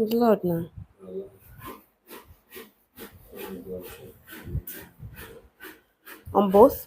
It's loud now. On both?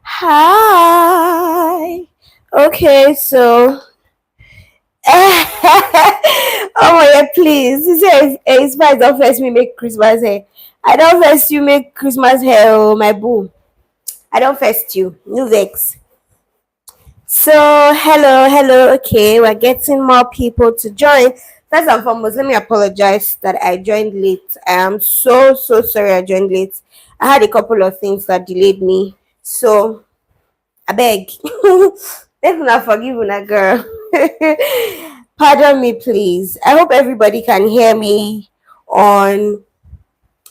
Hi. Okay, so oh my god, please. He says hey, spice don't first me make Christmas hair. I don't first you make Christmas hair, oh my boo. I don't first you. No vex. So hello. Okay, we're getting more people to join. First and foremost, let me apologize that I joined late. I am so sorry I joined late. I had a couple of things that delayed me. So I beg. Let's not forgive una girl. Pardon me, please. I hope everybody can hear me on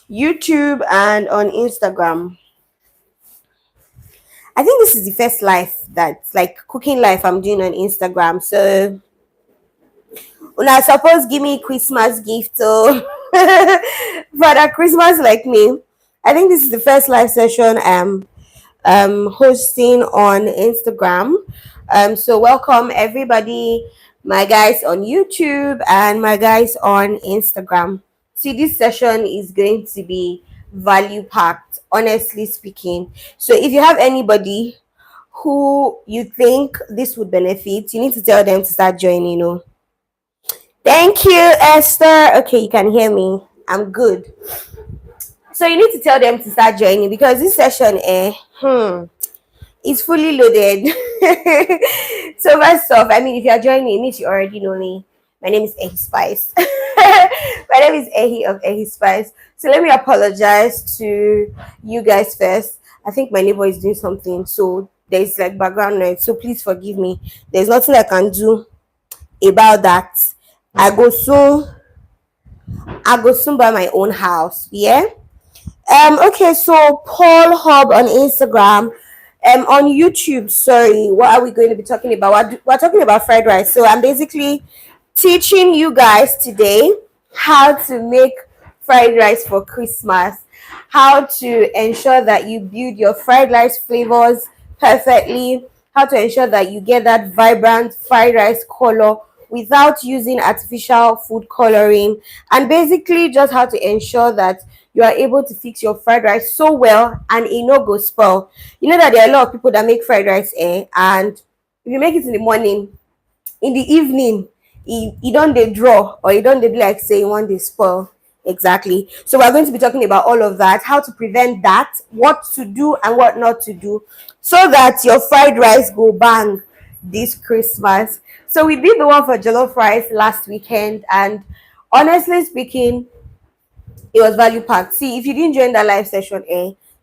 YouTube and on Instagram. I think this is the first live that's like cooking live I'm doing on Instagram. So una suppose give me Christmas gift so for the Christmas like me. I think this is the first live session hosting on Instagram. So welcome everybody, my guys on YouTube and my guys on Instagram. See, this session is going to be value packed, honestly speaking. So if you have anybody who you think this would benefit, you need to tell them to start joining. Thank you, Esther. Okay, you can hear me. I'm good. So you need to tell them to start joining because this session, is fully loaded. So first off, I mean, if you're joining me, it means you already know me. My name is Ehi Spice. My name is Ehi of Ehi Spice. So let me apologize to you guys first. I think my neighbor is doing something, so there's like background noise. So please forgive me. There's nothing I can do about that. I go soon. I go soon buy my own house. Yeah. Okay, so Paul Hub on Instagram, on YouTube. Sorry, what are we going to be talking about? We're talking about fried rice. So I'm basically teaching you guys today how to make fried rice for Christmas, how to ensure that you build your fried rice flavors perfectly, how to ensure that you get that vibrant fried rice color without using artificial food coloring, and basically just how to ensure that you are able to fix your fried rice so well and it no go spoil. You know that there are a lot of people that make fried rice and if you make it in the morning, in the evening, you don't they draw or you don't they be like say one day spoil. Exactly. So we're going to be talking about all of that, how to prevent that, what to do and what not to do, so that your fried rice go bang this Christmas. So we did the one for jollof rice last weekend, and honestly speaking, it was value packed. See, if you didn't join that live session,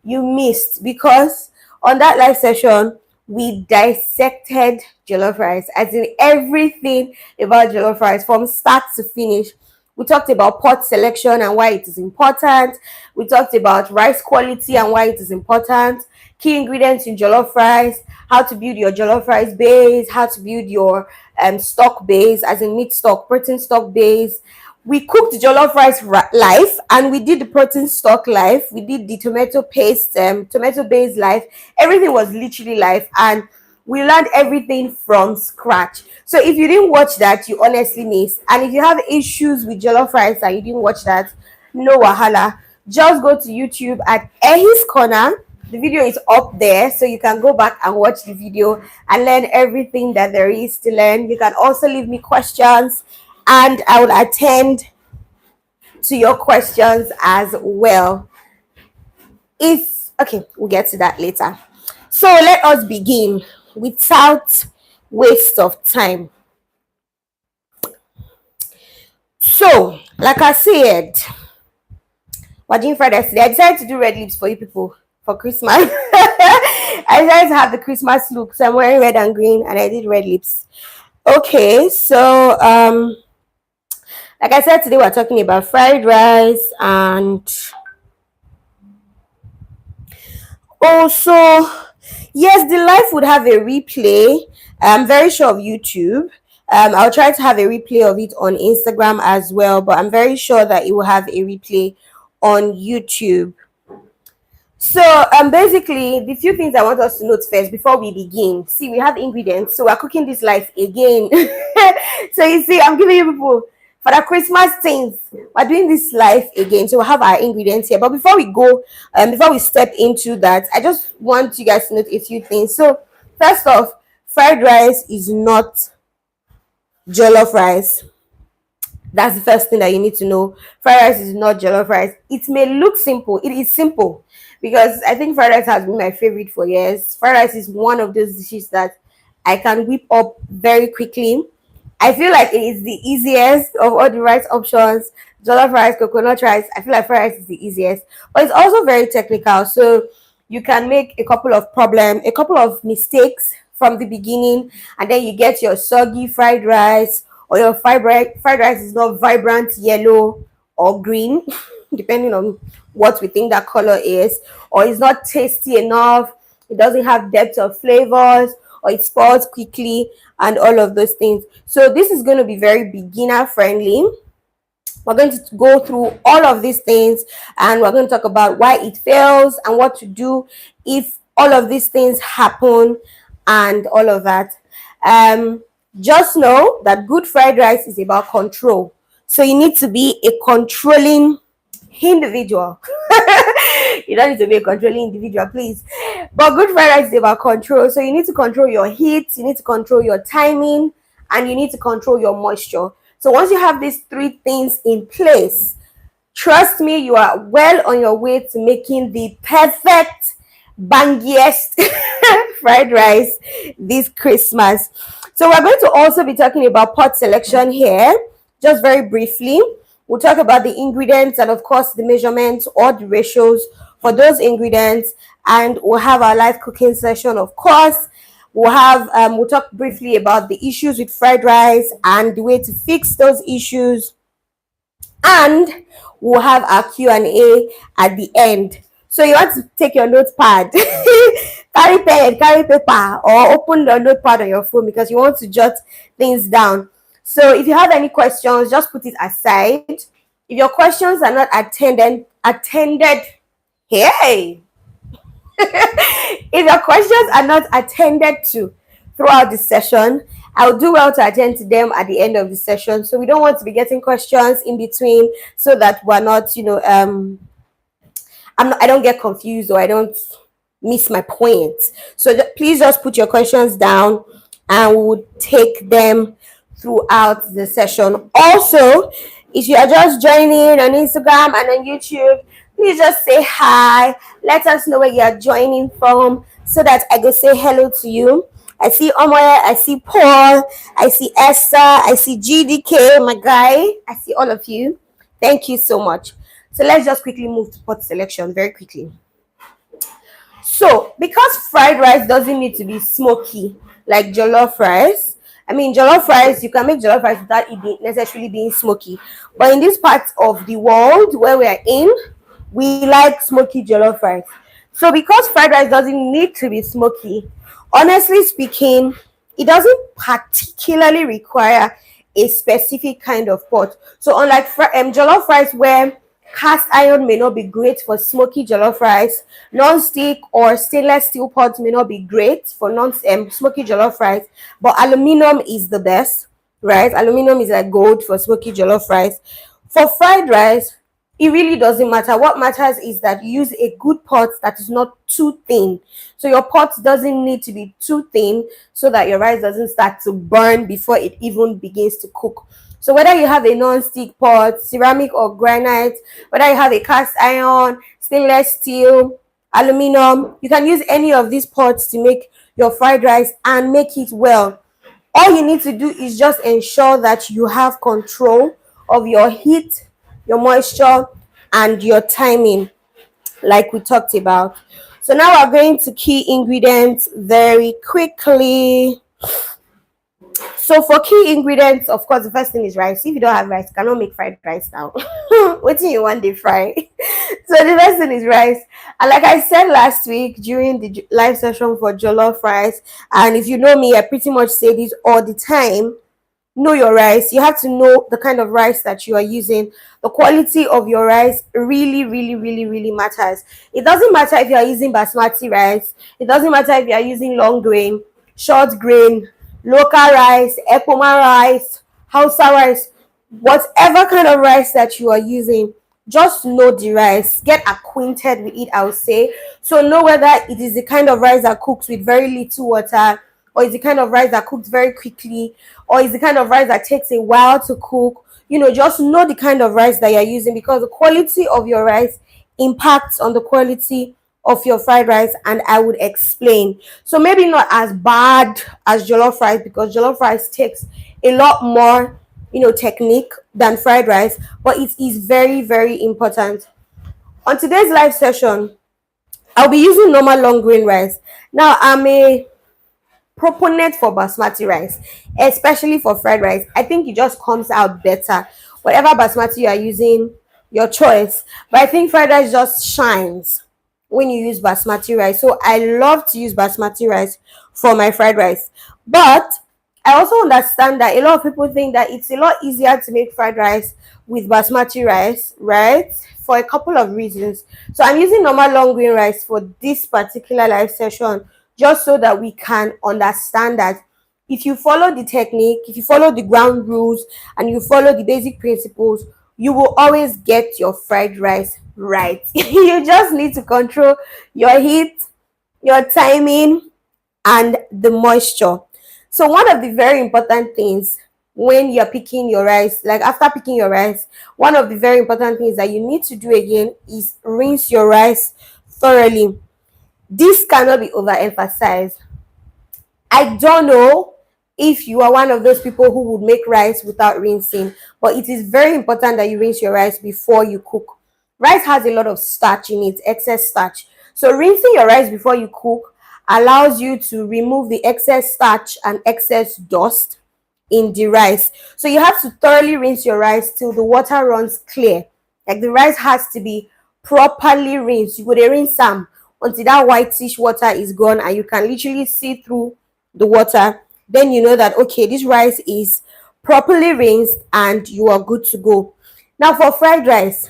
you missed, because on that live session we dissected jollof rice, as in everything about jollof rice from start to finish. We talked about pot selection and why it is important. We talked about rice quality and why it is important. Key ingredients in jollof rice, how to build your jollof rice base, how to build your stock base, as in meat stock, protein stock base, We cooked jollof rice live, and we did the protein stock live. We did the tomato paste, tomato base live. Everything was literally live, and we learned everything from scratch. So if you didn't watch that, you honestly missed. And if you have issues with jollof rice and you didn't watch that, no wahala. Just go to YouTube at Ehi's Corner. The video is up there, so you can go back and watch the video and learn everything that there is to learn. You can also leave me questions, and I will attend to your questions as well. If okay, we'll get to that later. So let us begin without waste of time. So, like I said, we're doing Friday today. I decided to do red lips for you people for Christmas. I decided to have the Christmas look, so I'm wearing red and green, and I did red lips. Okay, so like I said, today we're talking about fried rice, and also, yes, the live would have a replay. I'm very sure of YouTube. I'll try to have a replay of it on Instagram as well, but I'm very sure that it will have a replay on YouTube. So basically, the few things I want us to note first before we begin. See, we have ingredients, so we're cooking this live again. So you see, I'm giving you people for the Christmas things. We're doing this live again, so we have our ingredients here. But before we go, before we step into that, I just want you guys to note a few things. So first off, fried rice is not jollof rice. That's the first thing that you need to know. Fried rice is not jollof rice. It may look simple. It is simple, because I think fried rice has been my favorite for years. Fried rice is one of those dishes that I can whip up very quickly. I feel like it is the easiest of all the rice options. Jollof rice, coconut rice. I feel like fried rice is the easiest, but it's also very technical. So you can make a couple of mistakes from the beginning, and then you get your soggy fried rice, or your fried rice is not vibrant yellow or green, depending on what we think that color is, or it's not tasty enough, it doesn't have depth of flavors, or it spoils quickly, and all of those things. So this is going to be very beginner friendly. We're going to go through all of these things, and we're going to talk about why it fails and what to do if all of these things happen, and all of that. Just know that good fried rice is about control. So you need to be a controlling individual. You don't need to be a controlling individual, please. But good fried rice is about control. So you need to control your heat, you need to control your timing, and you need to control your moisture. So once you have these three things in place, trust me, you are well on your way to making the perfect, bangiest fried rice this Christmas. So we're going to also be talking about pot selection here, just very briefly. We'll talk about the ingredients and, of course, the measurements or the ratios for those ingredients, and we'll have our live cooking session, of course. We'll talk briefly about the issues with fried rice and the way to fix those issues, and we'll have our Q&A at the end. So you want to take your notepad, carry pen, carry paper, or open the notepad on your phone, because you want to jot things down. So if you have any questions, just put it aside. If your questions are not attended, hey, if your questions are not attended to throughout the session, I'll do well to attend to them at the end of the session. So we don't want to be getting questions in between, so that we're not, I don't get confused, or I don't miss my point. So please just put your questions down, and we'll take them throughout the session. Also, if you are just joining on Instagram and on YouTube, please just say hi. Let us know where you are joining from, so that I go say hello to you. I see Omoye, I see Paul, I see Esther, I see GDK, my guy. I see all of you. Thank you so much. So let's just quickly move to pot selection very quickly. So because fried rice doesn't need to be smoky like jollof rice, I mean, jollof rice, you can make jollof rice without it necessarily being smoky. But in this part of the world where we are in, we like smoky jollof rice. So because fried rice doesn't need to be smoky, honestly speaking, it doesn't particularly require a specific kind of pot. So unlike jollof rice, where cast iron may not be great for smoky jollof rice, non-stick or stainless steel pots may not be great for smoky jollof rice, but aluminum is the best, right? Aluminum is like gold for smoky jollof rice. For fried rice, it really doesn't matter. What matters is that you use a good pot that is not too thin. So your pot doesn't need to be too thin so that your rice doesn't start to burn before it even begins to cook. So whether you have a non-stick pot, ceramic or granite, whether you have a cast iron, stainless steel, aluminum, you can use any of these pots to make your fried rice and make it well. All you need to do is just ensure that you have control of your heat, your moisture, and your timing, like we talked about. So now we're going to key ingredients very quickly. So for key ingredients, of course, the first thing is rice. If you don't have rice, you cannot make fried rice now. What do you want to fry? So the first thing is rice. And like I said last week during the live session for jollof rice, and if you know me, I pretty much say this all the time. Know your rice. You have to know the kind of rice that you are using. The quality of your rice really, really, really, really matters. It doesn't matter if you are using basmati rice. It doesn't matter if you are using long grain, short grain, local rice, ekpoma rice, hausa rice, whatever kind of rice that you are using. Just know the rice, get acquainted with it, I would say. So know whether it is the kind of rice that cooks with very little water, or is the kind of rice that cooks very quickly, or is the kind of rice that takes a while to cook. Just know the kind of rice that you're using, because the quality of your rice impacts on the quality of your fried rice, and I would explain. So maybe not as bad as jollof rice, because jollof rice takes a lot more technique than fried rice, but it is very, very important. On today's live session, I'll be using normal long grain rice. Now, I'm a proponent for basmati rice, especially for fried rice. I think it just comes out better. Whatever basmati you are using, your choice. But I think fried rice just shines when you use basmati rice. So I love to use basmati rice for my fried rice. But I also understand that a lot of people think that it's a lot easier to make fried rice with basmati rice, right? For a couple of reasons. So I'm using normal long grain rice for this particular live session, just so that we can understand that if you follow the technique, if you follow the ground rules, and you follow the basic principles, you will always get your fried rice right. You just need to control your heat, your timing, and the moisture. So one of the very important things when you're picking your rice, like after picking your rice, one of the very important things that you need to do again is rinse your rice thoroughly. This cannot be overemphasized. I don't know if you are one of those people who would make rice without rinsing, but it is very important that you rinse your rice before you cook. Rice has a lot of starch in it, excess starch. So rinsing your rice before you cook allows you to remove the excess starch and excess dust in the rice. So you have to thoroughly rinse your rice till the water runs clear. Like the rice has to be properly rinsed. You go dey rinse am until that whitish water is gone and you can literally see through the water. Then you know that, okay, this rice is properly rinsed and you are good to go. Now for fried rice,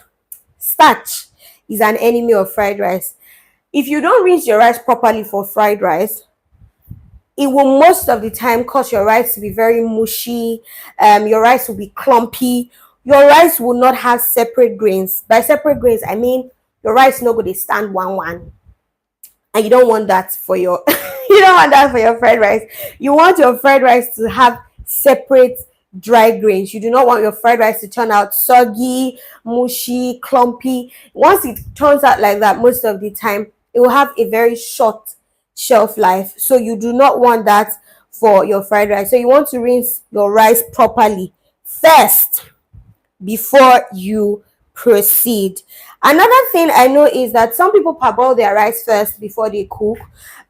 starch is an enemy of fried rice. If you don't rinse your rice properly for fried rice, it will most of the time cause your rice to be very mushy. Your rice will be clumpy. Your rice will not have separate grains. By separate grains, I mean your rice no go dey stand one, and you don't want that for your you don't want that for your fried rice. You want your fried rice to have separate dry grains. You do not want your fried rice to turn out soggy, mushy, clumpy. Once it turns out like that, most of the time it will have a very short shelf life. So you do not want that for your fried rice. So you want to rinse your rice properly first before you proceed. Another thing I know is that some people parboil their rice first before they cook.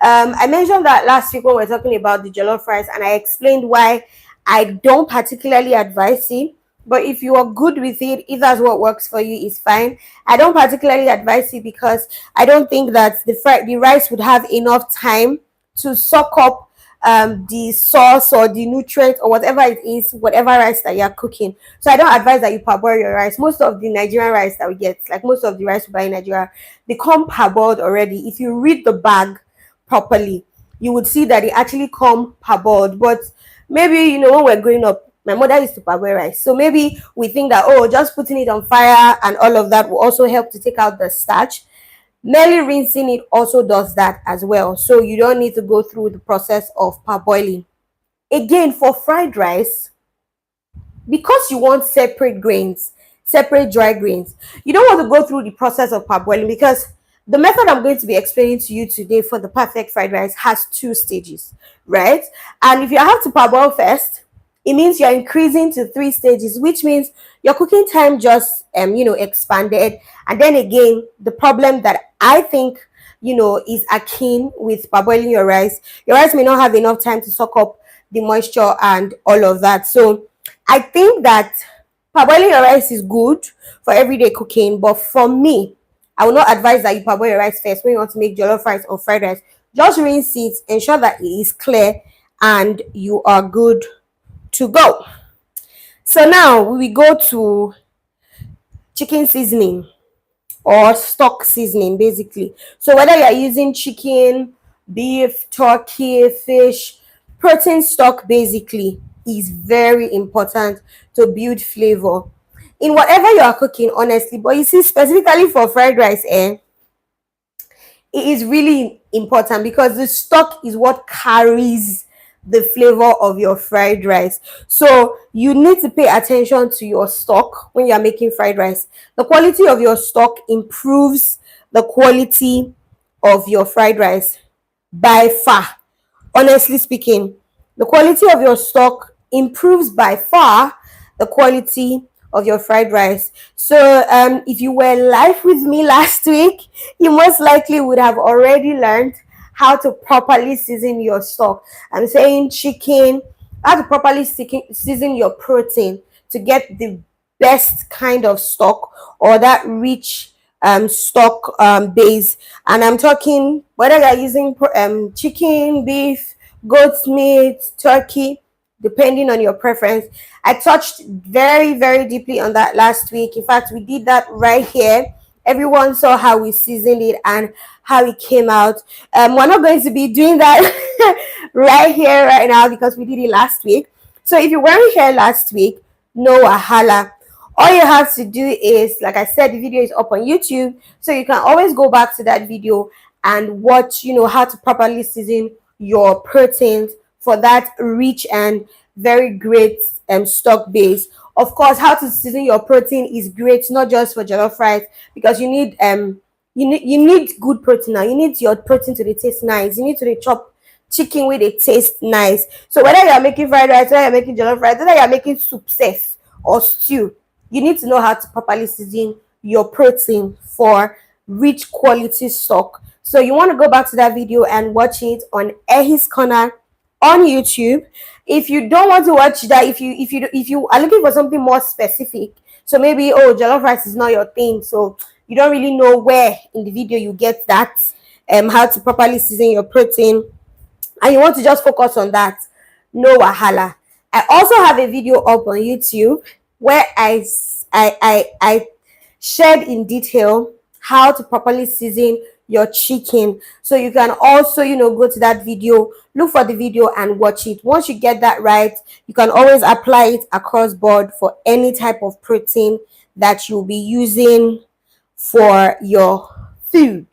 I mentioned that last week when we were talking about the jollof rice, and I explained why I don't particularly advise it. But if you are good with it, if that's what works for you, is fine. I don't particularly advise it because I don't think that the rice would have enough time to soak up the sauce or the nutrient or whatever it is, whatever rice that you're cooking. So I don't advise that you parboil your rice. Most of the Nigerian rice that we get, like most of the rice we buy in Nigeria, they come parboiled already. If you read the bag properly, you would see that they actually come parboiled. But maybe, when we're growing up, my mother used to parboil rice. So maybe we think that, oh, just putting it on fire and all of that will also help to take out the starch. Merely rinsing it also does that as well. So you don't need to go through the process of parboiling. Again, for fried rice, because you want separate grains, separate dry grains, you don't want to go through the process of parboiling, because the method I'm going to be explaining to you today for the perfect fried rice has 2 stages, right? And if you have to parboil first, it means you're increasing to 3 stages, which means your cooking time just expanded. And then again, the problem that I think is akin with parboiling your rice may not have enough time to soak up the moisture and all of that. So I think that parboiling your rice is good for everyday cooking, but for me, I will not advise that you parboil your rice first when you want to make jollof rice or fried rice. Just rinse it, ensure that it is clear, and you are good to go. So now we go to chicken seasoning or stock seasoning, basically. So whether you're using chicken, beef, turkey, fish, protein stock basically is very important to build flavor in whatever you are cooking, honestly. But you see, specifically for fried rice, it is really important because the stock is what carries the flavor of your fried rice. So you need to pay attention to your stock when you are making fried rice. The quality of your stock improves the quality of your fried rice by far. Honestly speaking, the quality of your stock improves by far the quality of your fried rice. So if you were live with me last week, you most likely would have already learned how to properly season your stock. I'm saying chicken, how to properly season your protein to get the best kind of stock, or that rich stock base. And I'm talking whether you're using chicken, beef, goat's meat, turkey, depending on your preference. I touched very, very deeply on that last week. In fact, we did that right here. Everyone saw how we seasoned it and how it came out. We're not going to be doing that right here, right now, because we did it last week. So if you weren't here last week, no wahala. All you have to do is, like I said, the video is up on YouTube, so you can always go back to that video and watch, how to properly season your proteins for that rich and very great stock base. Of course, how to season your protein is great, not just for jollof rice, because you need good protein now. You need your protein to taste nice. You need to chop chicken with it taste nice. So whether you're making fried rice, whether you're making jollof rice, whether you're making soup safe or stew, you need to know how to properly season your protein for rich quality stock. So you want to go back to that video and watch it on Ehi's Corner on YouTube. If you don't want to watch that, if you are looking for something more specific, so maybe, oh, jollof rice is not your thing, so you don't really know where in the video you get that how to properly season your protein, and you want to just focus on that, no wahala. I also have a video up on YouTube where I shared in detail how to properly season your chicken. So you can also go to that video, look for the video and watch it. Once you get that right, you can always apply it across board for any type of protein that you'll be using for your food.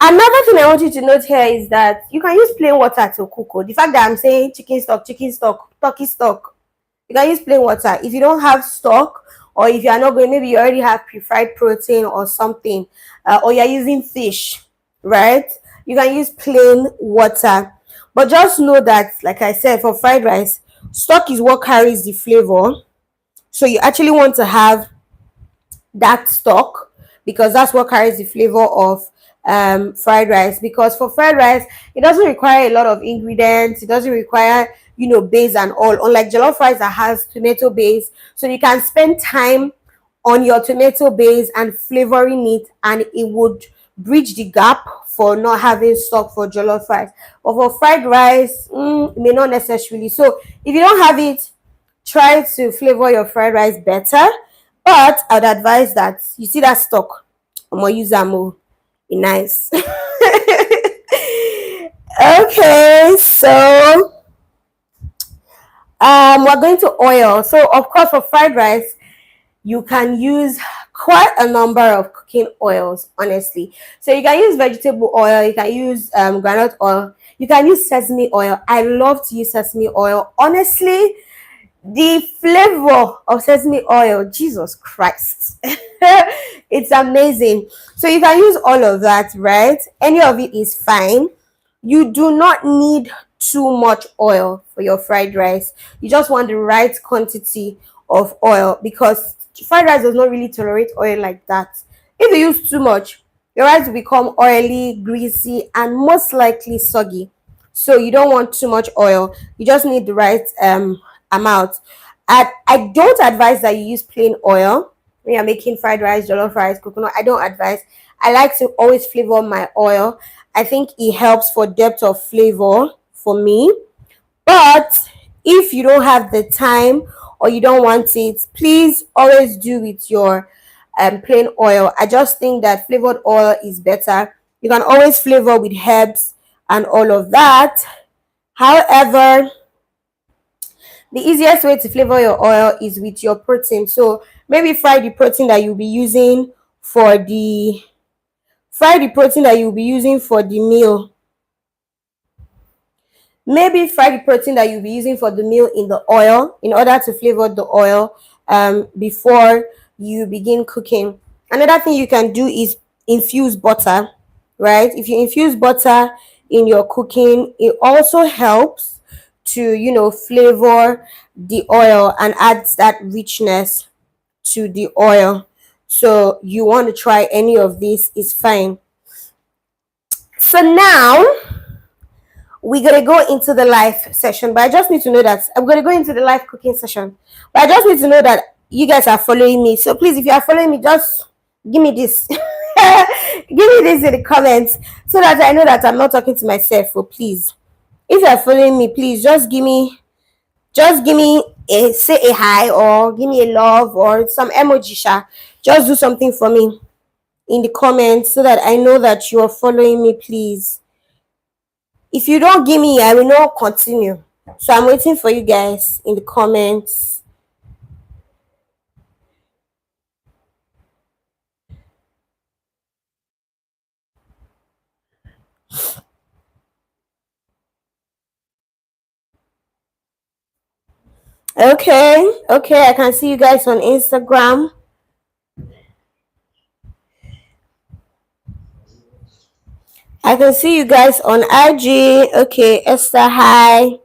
Another thing I want you to note here is that you can use plain water to cook. The fact that I'm saying chicken stock, turkey stock, you can use plain water. If you don't have stock, or if you are not going, maybe you already have pre-fried protein or something, or you're using fish, right? You can use plain water. But just know that, like I said, for fried rice, stock is what carries the flavor. So you actually want to have that stock, because that's what carries the flavor of fried rice. Because for fried rice, it doesn't require a lot of ingredients, it doesn't require base and all, unlike jollof rice that has tomato base. So you can spend time on your tomato base and flavoring it, and it would bridge the gap for not having stock for jollof rice. But for fried rice, may not necessarily. So if you don't have it, try to flavor your fried rice better. But I would advise that you see that stock, I'm gonna use that more. Be nice. Okay, so we're going to oil. So of course for fried rice, you can use quite a number of cooking oils, honestly. So you can use vegetable oil, you can use granite oil, you can use sesame oil. I love to use sesame oil. Honestly, the flavor of sesame oil, Jesus Christ, it's amazing. So you can use all of that, right? Any of it is fine. You do not need too much oil for your fried rice. You just want the right quantity of oil, because fried rice does not really tolerate oil like that. If you use too much, your rice will become oily, greasy, and most likely soggy. So you don't want too much oil. You just need the right amount. I don't advise that you use plain oil when you're making fried rice, jollof rice, coconut. I don't advise. I like to always flavor my oil. I think it helps for depth of flavor for me. But if you don't have the time or you don't want it, please always do with your plain oil. I just think that flavored oil is better. You can always flavor with herbs and all of that. However, the easiest way to flavor your oil is with your protein. So maybe fry the protein that you'll be using for the meal. Maybe fry the protein that you'll be using for the meal in the oil in order to flavor the oil before you begin cooking. Another thing you can do is infuse butter, right? If you infuse butter in your cooking, it also helps to, flavor the oil and adds that richness to the oil. So you want to try any of this, is fine. So now we're gonna go into the live session, but I just need to know that I'm gonna go into the live cooking session. But I just need to know that you guys are following me. So please, if you are following me, just give me this. Give me this in the comments so that I know that I'm not talking to myself. Oh, please. If you are following me, please just give me a say a hi, or give me a love or some emoji. Just do something for me in the comments so that I know that you are following me, please. If you don't give me, I will not continue. So I'm waiting for you guys in the comments. Okay, I can see you guys on Instagram. I can see you guys on IG. Okay, Esther, hi.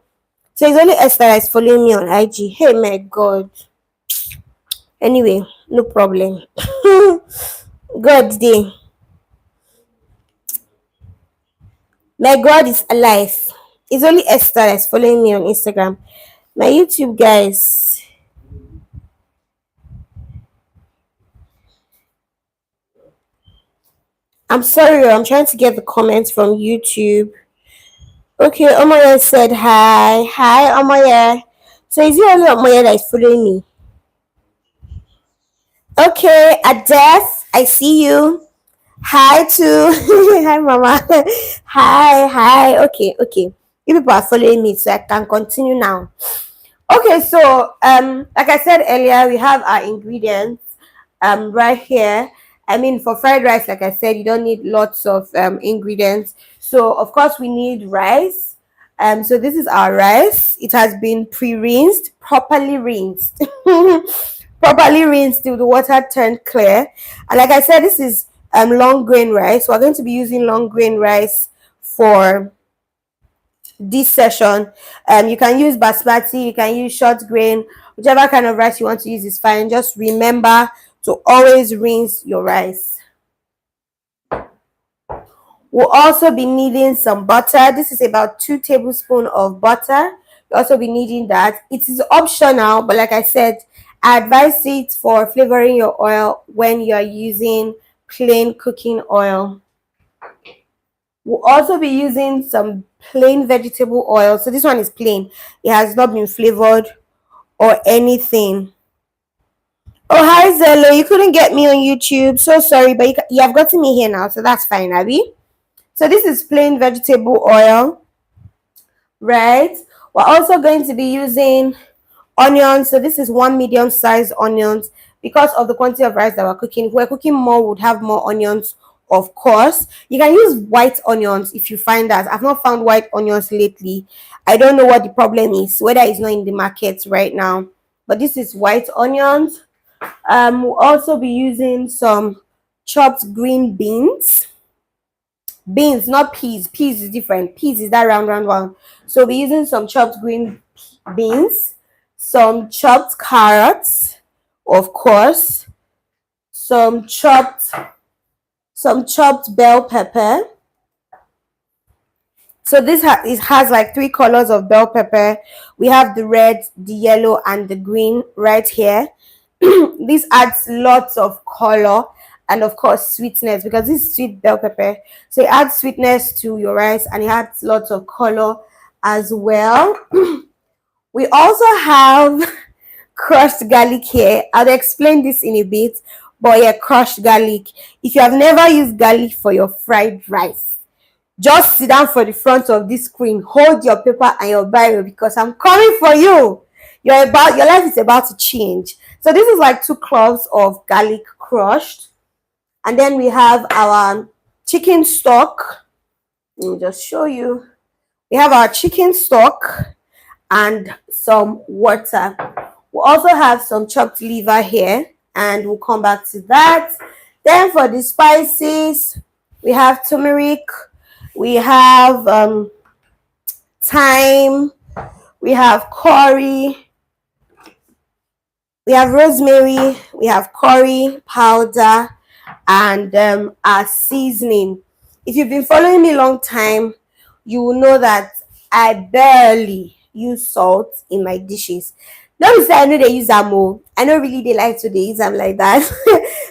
So it's only Esther that's following me on IG. Hey, my God. Anyway, no problem. God day. My God is alive. It's only Esther that's following me on Instagram. My YouTube guys. I'm sorry, I'm trying to get the comments from YouTube. Okay, Omoye said hi. Hi, Omoye. So is it only Omoye that is following me? Okay, Adef, I see you. Hi to hi mama. Hi. Okay. You people are following me, so I can continue now. Okay, so like I said earlier, we have our ingredients right here. I mean, for fried rice, like I said, you don't need lots of ingredients. So of course we need rice. So this is our rice. It has been pre-rinsed, properly rinsed. Properly rinsed till the water turned clear. And like I said, this is long grain rice. We're going to be using long grain rice for this session. You can use basmati, you can use short grain, whichever kind of rice you want to use is fine. Just remember to always rinse your rice. We'll also be needing some butter. This is about 2 tablespoons of butter. You'll also be needing that. It is optional, but like I said, I advise it for flavoring your oil when you're using plain cooking oil. We'll also be using some plain vegetable oil. So this one is plain. It has not been flavored or anything. Oh, hi Zello. You couldn't get me on YouTube. So sorry, but you have gotten me here now, so that's fine, Abby. So this is plain vegetable oil, right? We're also going to be using onions. So this is one medium sized onions because of the quantity of rice that we're cooking. If we're cooking more, would have more onions, of course. You can use white onions if you find that. I've not found white onions lately. I don't know what the problem is, whether it's not in the market right now. But this is white onions. We'll also be using some chopped green beans. Beans, not peas. Peas is different. Peas is that round one. So we'll be using some chopped green beans, some chopped carrots, of course, some chopped bell pepper. So it has like three colors of bell pepper. We have the red, the yellow, and the green right here. This adds lots of color and of course sweetness because this is sweet bell pepper. So it adds sweetness to your rice and it adds lots of color as well. We also have crushed garlic here. I'll explain this in a bit. But yeah, crushed garlic. If you have never used garlic for your fried rice, just sit down for the front of this screen, hold your paper and your Bible because I'm coming for you. Your life is about to change. So this is like 2 cloves of garlic crushed. And then we have our chicken stock. Let me just show you. We have our chicken stock and some water. We'll also have some chopped liver here and we'll come back to that. Then for the spices, we have turmeric, we have thyme, we have curry, we have rosemary, we have curry powder, and our seasoning. If you've been following me a long time, you will know that I barely use salt in my dishes. Don't say I know they use them more. I know really they like to they use them like that.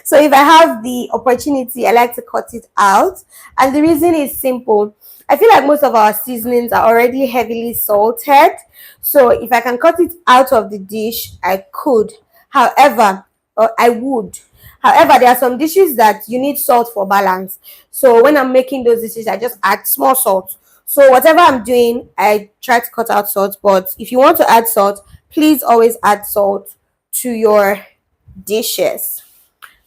So if I have the opportunity, I like to cut it out. And the reason is simple. I feel like most of our seasonings are already heavily salted. So if I can cut it out of the dish, I could. However, or I would. However, there are some dishes that you need salt for balance. So when I'm making those dishes, I just add small salt. So whatever I'm doing, I try to cut out salt. But if you want to add salt, please always add salt to your dishes.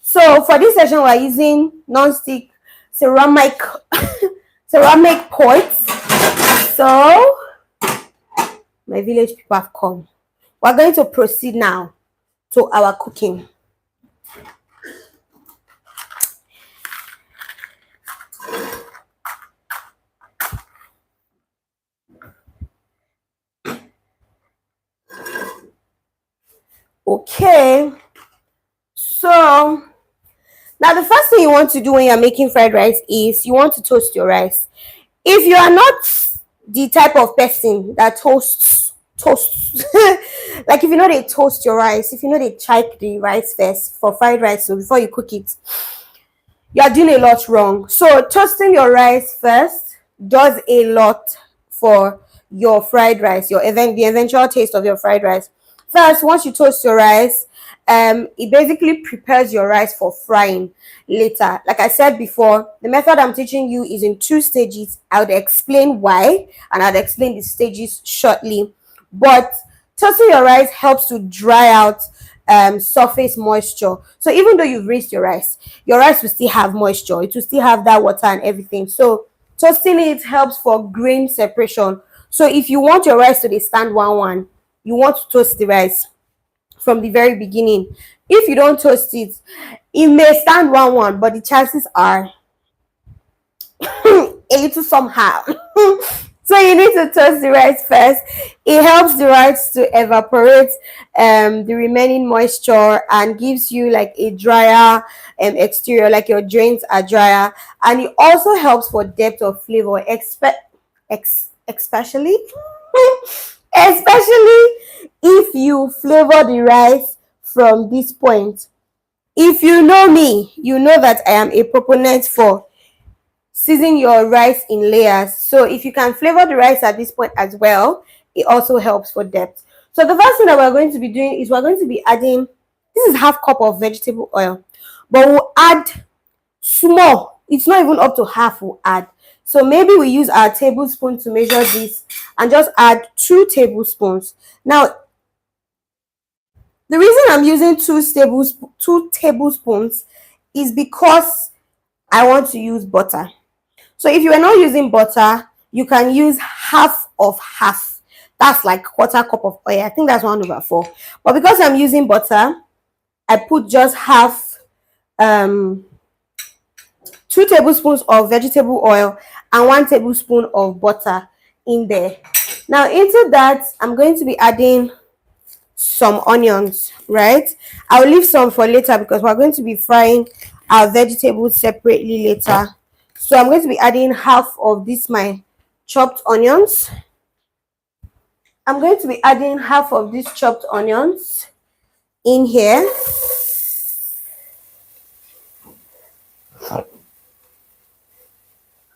So for this session, we're using non-stick ceramic ceramic pots. So my village people have come. We're going to proceed now to our cooking. Okay, so now the first thing you want to do when you're making fried rice is you want to toast your rice. If you are not the type of person that toasts like if you know they toast your rice, if you know they check the rice first for fried rice, so before you cook it, you are doing a lot wrong. So toasting your rice first does a lot for your fried rice, the eventual taste of your fried rice. First, once you toast your rice, it basically prepares your rice for frying later. Like I said before, the method I'm teaching you is in 2 stages. I would explain why and I'd explain the stages shortly. But toasting your rice helps to dry out surface moisture. So even though you've rinsed your rice will still have moisture. It will still have that water and everything. So toasting it helps for grain separation. So if you want your rice to stand one, you want to toast the rice from the very beginning. If you don't toast it, it may stand one, but the chances are a little somehow. So you need to toast the rice first. It helps the rice to evaporate the remaining moisture and gives you like a drier exterior, like your drains are drier. And it also helps for depth of flavor, especially especially if you flavor the rice from this point. If you know me, you know that I am a proponent for season your rice in layers. So if you can flavor the rice at this point as well, it also helps for depth. So the first thing that we're going to be doing is we're going to be adding, this is half cup of vegetable oil, but we'll add small. It's not even up to half we'll add. So maybe we use our tablespoon to measure this and just add 2 tablespoons. Now, the reason I'm using 2 tablespoons is because I want to use butter. So if you are not using butter, you can use half of half. That's like quarter cup of oil. I think that's 1/4. But because I'm using butter, I put just half 2 tablespoons of vegetable oil and 1 tablespoon of butter in there. Now into that, I'm going to be adding some onions, right? I'll leave some for later because we're going to be frying our vegetables separately later. So I'm going to be adding half of this my chopped onions. I'm going to be adding half of these chopped onions in here.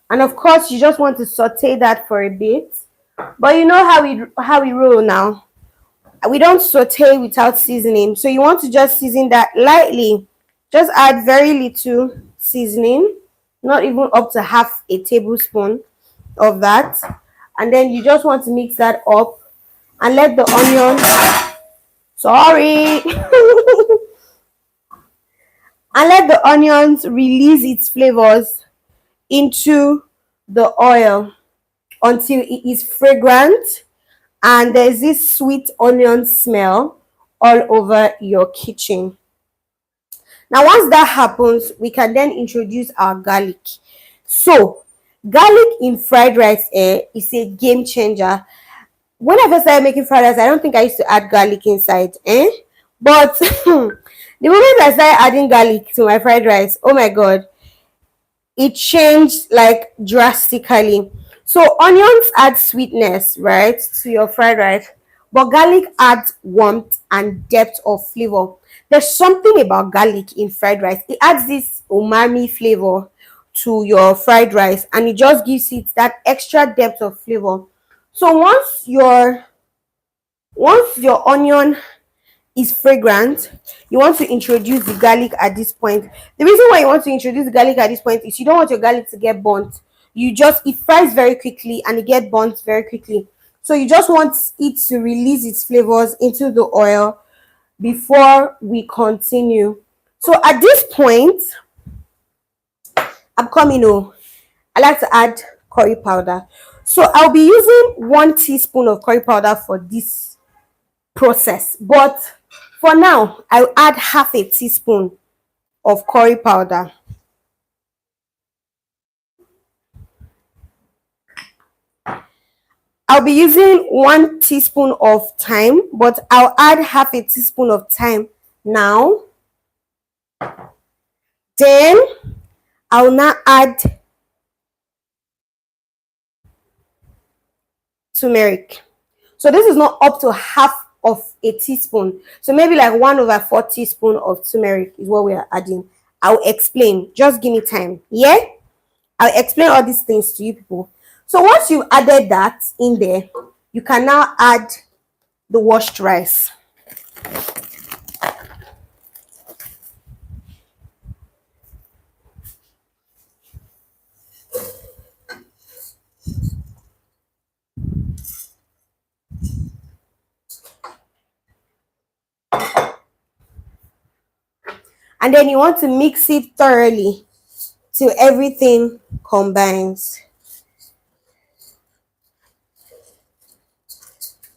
And of course, you just want to saute that for a bit. But you know how we roll now. We don't saute without seasoning. So you want to just season that lightly. Just add very little seasoning, not even up to half a tablespoon of that. And then you just want to mix that up and let the onions, sorry, and let the onions release its flavors into the oil until it is fragrant and there's this sweet onion smell all over your kitchen. Now, once that happens, we can then introduce our garlic. So, garlic in fried rice is a game changer. When I first started making fried rice, I don't think I used to add garlic inside, But the moment I started adding garlic to my fried rice, oh my god, it changed like drastically. So onions add sweetness, right, to your fried rice, but garlic adds warmth and depth of flavor. There's something about garlic in fried rice. It adds this umami flavor to your fried rice and it just gives it that extra depth of flavor. So once your onion is fragrant, you want to introduce the garlic at this point. The reason why you want to introduce the garlic at this point is you don't want your garlic to get burnt. It fries very quickly and it gets burnt very quickly. So you just want it to release its flavors into the oil before we continue. So at this point, I'm coming on. I like to add curry powder. So I'll be using 1 teaspoon of curry powder for this process, but for now I'll add half a teaspoon of curry powder. I'll be using 1 teaspoon of thyme, but I'll add half a teaspoon of thyme now. Then I'll now add turmeric. So this is not up to half of a teaspoon. So maybe like 1/4 teaspoon of turmeric is what we are adding. I'll explain. Just give me time. Yeah? I'll explain all these things to you people. So once you've added that in there, you can now add the washed rice. And then you want to mix it thoroughly till everything combines.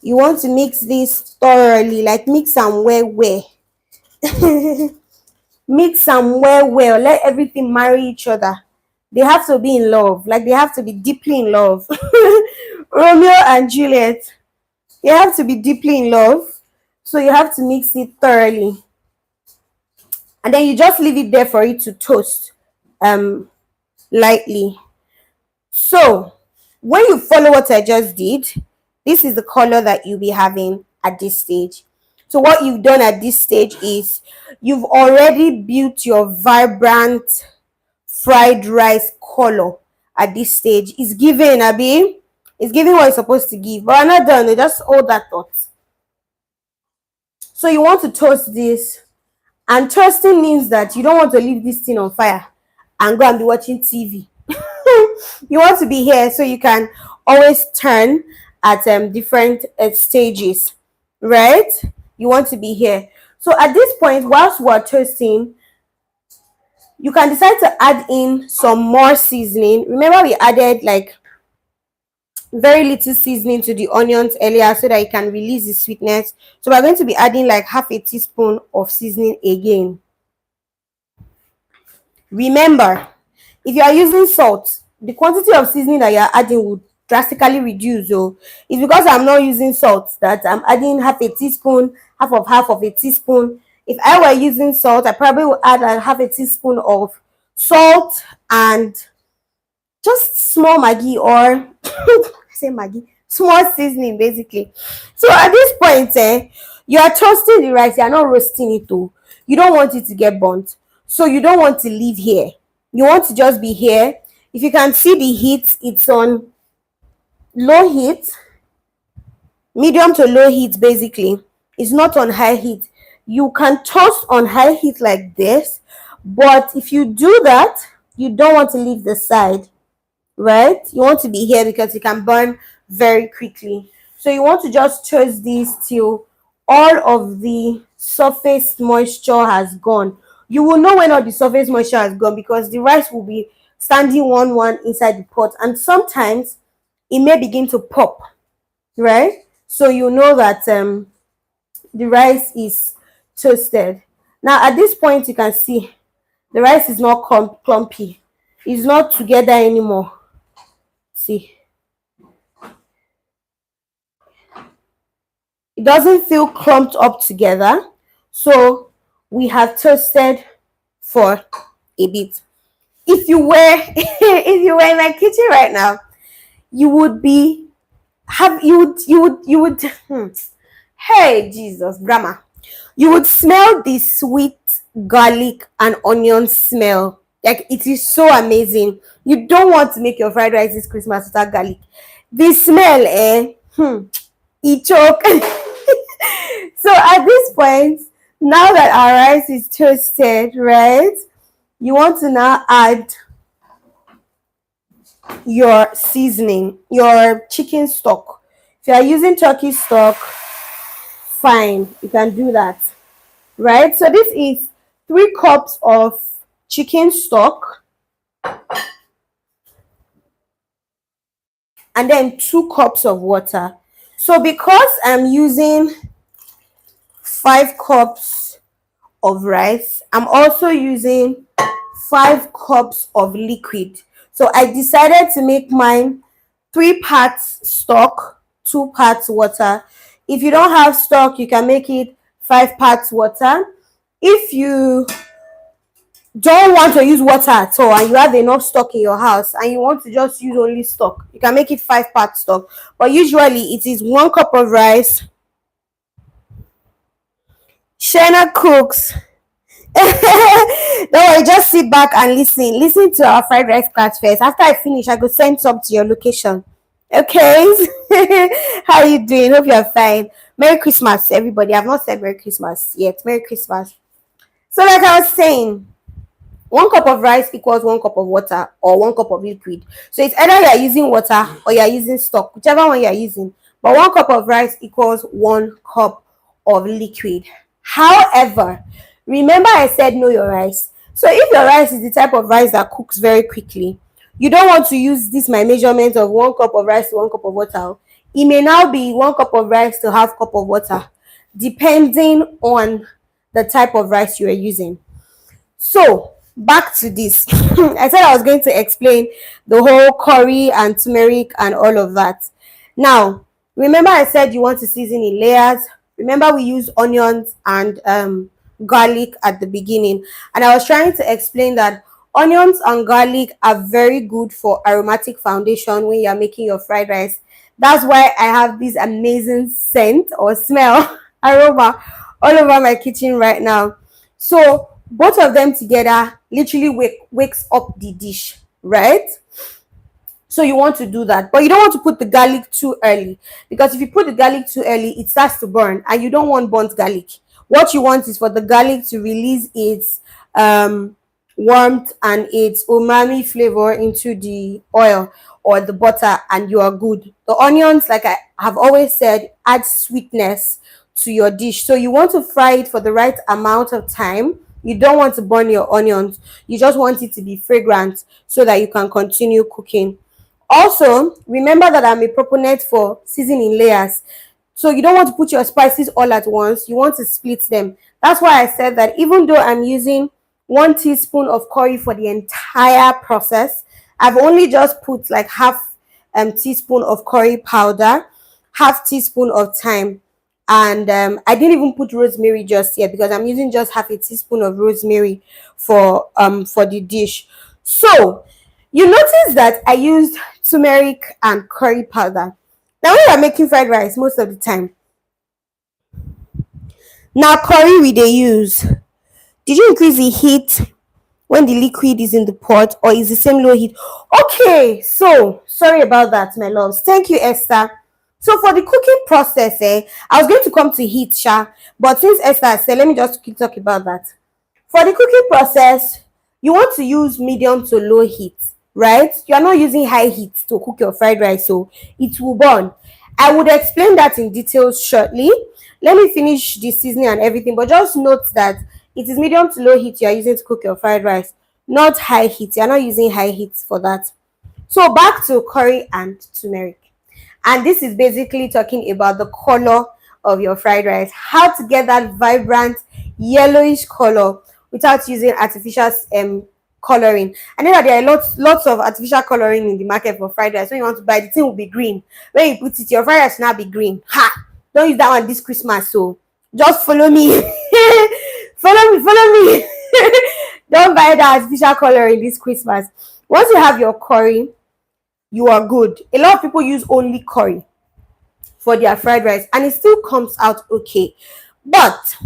You want to mix this thoroughly, like mix them well. Mix them well. Let everything marry each other. They have to be in love, like they have to be deeply in love. Romeo and Juliet, they have to be deeply in love. So you have to mix it thoroughly. And then you just leave it there for it to toast lightly. So when you follow what I just did, this is the color that you'll be having at this stage. So what you've done at this stage is you've already built your vibrant fried rice color at this stage. It's giving, Abby. It's giving what it's supposed to give. But I'm not done. Just hold that thought. So you want to toast this. And toasting means that you don't want to leave this thing on fire and go and be watching TV. You want to be here so you can always turn at different stages, right? You want to be here. So at this point, whilst we're toasting, you can decide to add in some more seasoning. Remember, we added like very little seasoning to the onions earlier so that it can release the sweetness. So we're going to be adding like half a teaspoon of seasoning again. Remember, if you are using salt, the quantity of seasoning that you are adding would drastically reduce. So it's because I'm not using salt that I'm adding half a teaspoon, half of a teaspoon. If I were using salt, I probably would add like half a teaspoon of salt and just small Maggi, or I say Maggi, small seasoning basically. So at this point, you are toasting the rice, you are not roasting it too. You don't want it to get burnt. So you don't want to leave here. You want to just be here. If you can see the heat, it's on low heat, medium to low heat basically. It's not on high heat. You can toast on high heat like this, but if you do that, you don't want to leave the side, right? You want to be here because it can burn very quickly. So you want to just toast this till all of the surface moisture has gone. You will know when all the surface moisture has gone because the rice will be standing one inside the pot, and sometimes it may begin to pop, right? So you know that the rice is toasted. Now at this point, you can see the rice is not clumpy. It's not together anymore. See, it doesn't feel clumped up together. So we have toasted for a bit. If you were if you were in my kitchen right now, you would be you would hey Jesus, grandma, you would smell the sweet garlic and onion smell. Like, it is so amazing. You don't want to make your fried rice this Christmas without garlic. The smell, it choke. So at this point, now that our rice is toasted, right, you want to now add your seasoning, your chicken stock. If you are using turkey stock, fine, you can do that, right? So this is 3 cups of chicken stock and then 2 cups of water. So because I'm using 5 cups of rice, I'm also using 5 cups of liquid. So I decided to make mine 3 parts stock, 2 parts water. If you don't have stock, you can make it 5 parts water. If you don't want to use water at all and you have enough stock in your house and you want to just use only stock, you can make it 5 parts stock. But usually it is 1 cup of rice. Shana cooks. Don't worry, just sit back and listen to our fried rice class first. After I finish, I go send some to your location. Okay. How you doing? Hope you're fine. Merry Christmas, everybody. I've not said Merry Christmas yet. Merry Christmas. So like I was saying, 1 cup of rice equals 1 cup of water or 1 cup of liquid. So it's either you're using water or you're using stock, whichever one you're using. But 1 cup of rice equals 1 cup of liquid. However, remember I said know your rice. So if your rice is the type of rice that cooks very quickly, you don't want to use this my measurement of 1 cup of rice to 1 cup of water. It may now be 1 cup of rice to half cup of water, depending on the type of rice you are using. So back to this. I said I was going to explain the whole curry and turmeric and all of that. Now, remember I said you want to season in layers. Remember we used onions and garlic at the beginning, and I was trying to explain that onions and garlic are very good for aromatic foundation when you're making your fried rice. That's why I have this amazing scent or smell aroma all over my kitchen right now. So both of them together literally wakes up the dish, right? So you want to do that, but you don't want to put the garlic too early, because if you put the garlic too early, it starts to burn, and you don't want burnt garlic. What you want is for the garlic to release its um warmth and its umami flavor into the oil or the butter, and you are good. The onions, like I have always said, add sweetness to your dish. So you want to fry it for the right amount of time. You don't want to burn your onions. You just want it to be fragrant so that you can continue cooking. Also, remember that I'm a proponent for seasoning layers. So you don't want to put your spices all at once. You want to split them. That's why I said that even though I'm using 1 teaspoon of curry for the entire process, I've only just put like half teaspoon of curry powder, half teaspoon of thyme, and I didn't even put rosemary just yet because I'm using just half a teaspoon of rosemary for the dish. So you notice that I used turmeric and curry powder. Now when you're making fried rice, most of the time, now curry we dey use. Did you increase the heat when the liquid is in the pot, or is the same low heat? Okay, so sorry about that, my loves. Thank you, Esther. So for the cooking process, I was going to come to heat, sha, but since Esther said, let me just quickly talk about that. For the cooking process, you want to use medium to low heat, right? You are not using high heat to cook your fried rice, so it will burn. I would explain that in details shortly. Let me finish the seasoning and everything, but just note that it is medium to low heat you are using to cook your fried rice, not high heat. You are not using high heat for that. So back to curry and turmeric. And this is basically talking about the color of your fried rice, how to get that vibrant yellowish color without using artificial coloring. I know that there are lots of artificial coloring in the market for fried rice. When you want to buy, the thing will be green. When you put it, your fried rice will not be green. Ha! Don't use that one this Christmas. So just follow me. Follow me. Don't buy the artificial coloring this Christmas. Once you have your curry, you are good. A lot of people use only curry for their fried rice, and it still comes out okay. But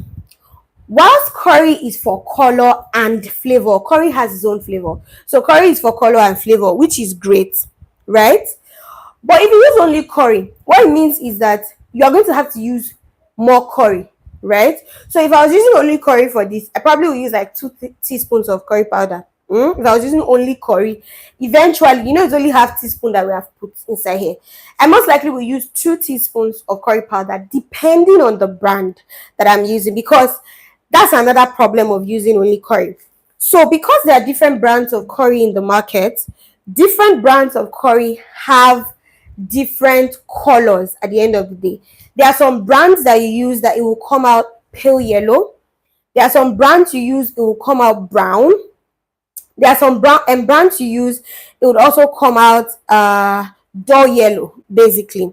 whilst curry is for color and flavor, curry has its own flavor. So curry is for color and flavor, which is great, right? But if you use only curry, what it means is that you are going to have to use more curry, right? So if I was using only curry for this, I probably would use like 2 teaspoons of curry powder. If I was using only curry, eventually, it's only half teaspoon that we have put inside here. I most likely will use 2 teaspoons of curry powder, depending on the brand that I'm using, because that's another problem of using only curry. So because there are different brands of curry in the market, different brands of curry have different colors at the end of the day. There are some brands that you use that it will come out pale yellow. There are some brands you use, it will come out brown. There are some brands you use, it would also come out dull yellow, basically.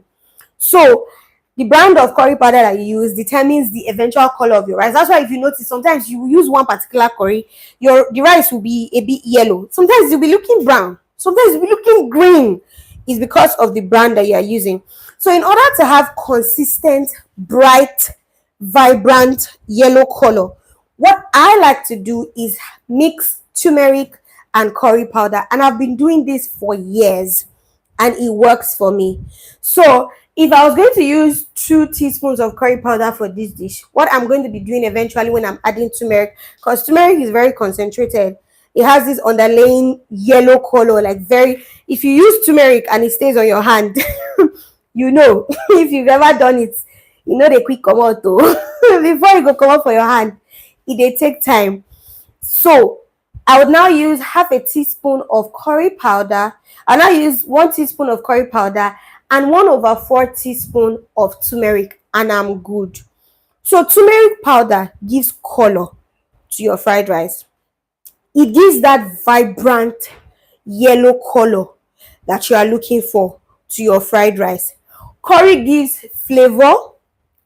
So the brand of curry powder that you use determines the eventual color of your rice. That's why if you notice, sometimes you use one particular curry, the rice will be a bit yellow. Sometimes you'll be looking brown. Sometimes you'll be looking green. It's because of the brand that you are using. So in order to have consistent, bright, vibrant yellow color, what I like to do is mix turmeric and curry powder, and I've been doing this for years and it works for me. So if I was going to use 2 teaspoons of curry powder for this dish, what I'm going to be doing eventually when I'm adding turmeric, because turmeric is very concentrated, it has this underlying yellow color, like very, if you use turmeric and it stays on your hand, if you've ever done it, they quick come out though. Before you go come out for your hand, it take time. So I would now use half a teaspoon of curry powder. I'll now use 1 teaspoon of curry powder and 1/4 teaspoon of turmeric, and I'm good. So turmeric powder gives color to your fried rice. It gives that vibrant yellow color that you are looking for to your fried rice. Curry gives flavor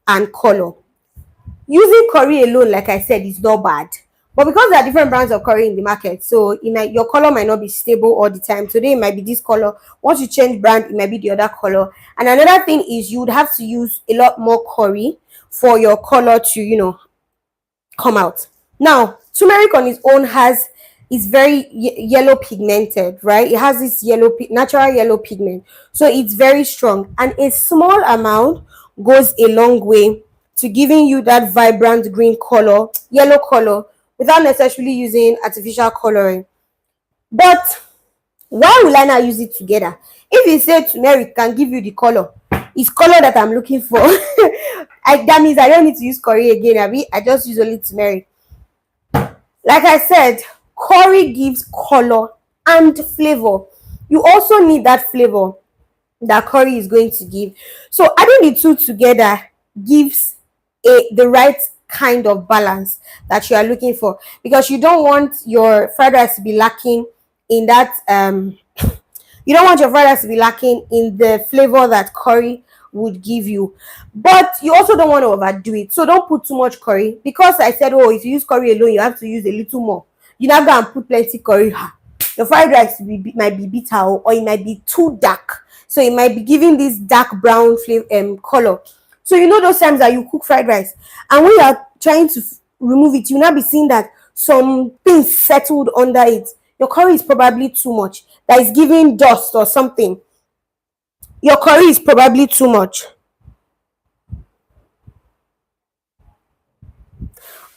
and color. Using curry alone, like I said, is not bad. But because there are different brands of curry in the market, so your color might not be stable all the time. Today it might be this color. Once you change brand, it might be the other color. And another thing is you would have to use a lot more curry for your color to, come out. Now, turmeric on its own has is very yellow pigmented, right? It has this natural yellow pigment, so it's very strong, and a small amount goes a long way to giving you that vibrant green color, yellow color, without necessarily using artificial coloring. But why will I not use it together? If you say turmeric can give you the color, it's color that I'm looking for. That means I don't need to use curry again. I just use only turmeric. Like I said, curry gives color and flavor. You also need that flavor that curry is going to give. So adding the two together gives the right kind of balance that you are looking for, because you don't want your fried rice to be lacking in that you don't want your fried rice to be lacking in the flavor that curry would give you, but you also don't want to overdo it. So don't put too much curry, because I said, oh, if you use curry alone you have to use a little more. You now go and put plenty curry, your fried rice might be bitter, or it might be too dark, so it might be giving this dark brown flavor color. So you know those times that you cook fried rice, and when you are trying to remove it, you will now be seeing that some things settled under it. Your curry is probably too much, that is giving dust or something. Your curry is probably too much.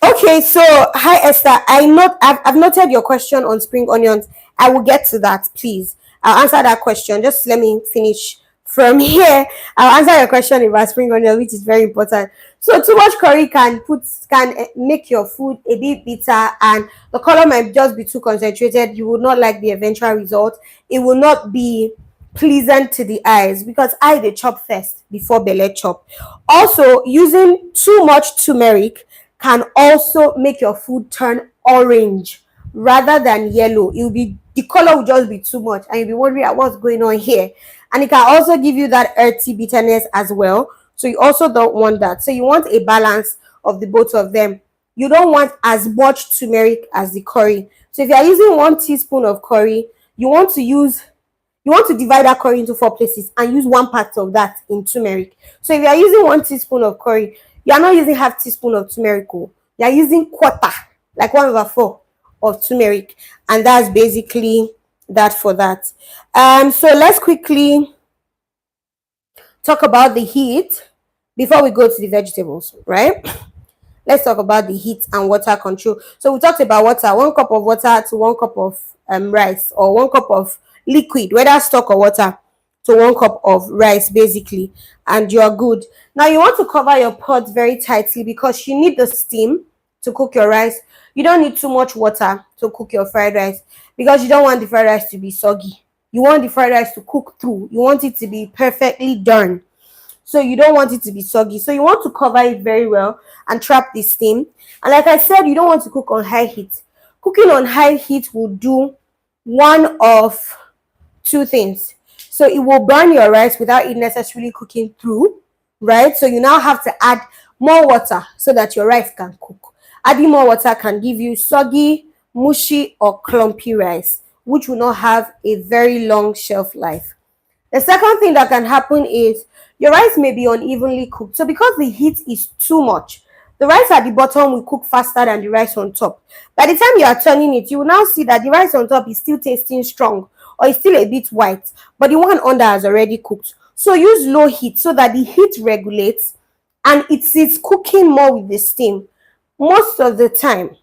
Okay, so hi Esther. I've noted your question on spring onions. I will get to that, please. I'll answer that question. Just let me finish from here. I'll answer your question about spring onion, which is very important. So too much curry can make your food a bit bitter, and the color might just be too concentrated. You will not like the eventual result. It will not be pleasant to the eyes, because eye dey chop first before belle chop. Also, using too much turmeric can also make your food turn orange rather than yellow. It will be, the color will just be too much, and you'll be wondering what's going on here. And it can also give you that earthy bitterness as well. So you also don't want that. So you want a balance of the both of them. You don't want as much turmeric as the curry. So if you are using 1 teaspoon of curry, you want to divide that curry into 4 places and use 1 part of that in turmeric. So if you are using 1 teaspoon of curry, you are not using half teaspoon of turmeric. You are using quarter, like 1/4 of turmeric, and that's basically that for that. So let's quickly talk about the heat before we go to the vegetables, right? Let's talk about the heat and water control. So we talked about water, 1 cup of water to 1 cup of rice, or 1 cup of liquid, whether stock or water, to 1 cup of rice basically, and you're good. Now you want to cover your pot very tightly, because you need the steam to cook your rice. You don't need too much water to cook your fried rice, because you don't want the fried rice to be soggy. You want the fried rice to cook through. You want it to be perfectly done, so you don't want it to be soggy. So you want to cover it very well and trap the steam. And like I said, you don't want to cook on high heat. Cooking on high heat will do one of two things. So it will burn your rice without it necessarily cooking through, right? So you now have to add more water so that your rice can cook. Adding more water can give you soggy, mushy, or clumpy rice, which will not have a very long shelf life. The second thing that can happen is your rice may be unevenly cooked. So because the heat is too much, the rice at the bottom will cook faster than the rice on top. By the time you are turning it, you will now see that the rice on top is still tasting strong, or it's still a bit white, but the one under has already cooked. So use low heat so that the heat regulates and it's cooking more with the steam. Most of the time,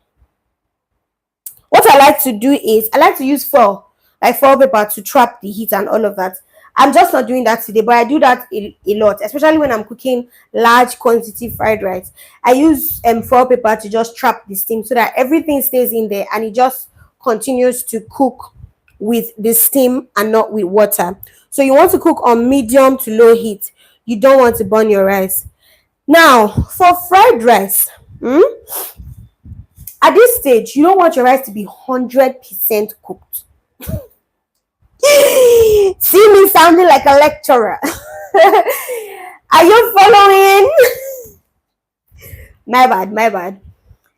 what I like to do is I like to use foil paper to trap the heat and all of that. I'm just not doing that today, but I do that a lot, especially when I'm cooking large quantity fried rice. I use foil paper to just trap the steam so that everything stays in there and it just continues to cook with the steam and not with water. So you want to cook on medium to low heat. You don't want to burn your rice. Now, for fried rice, at this stage, you don't want your rice to be 100% cooked. See me sounding like a lecturer. Are you following? My bad.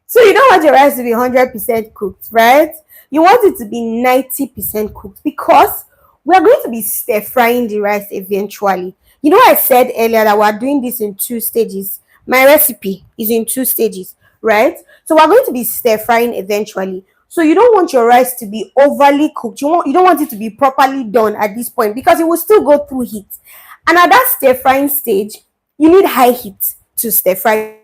So you don't want your rice to be 100% cooked, right? You want it to be 90% cooked, because we are going to be stir frying the rice eventually. You know, I said earlier that we're doing this in 2 stages. My recipe is in 2 stages, right? So we're going to be stir frying eventually. So you don't want your rice to be overly cooked. You don't want it to be properly done at this point, because it will still go through heat. And at that stir frying stage, you need high heat to stir fry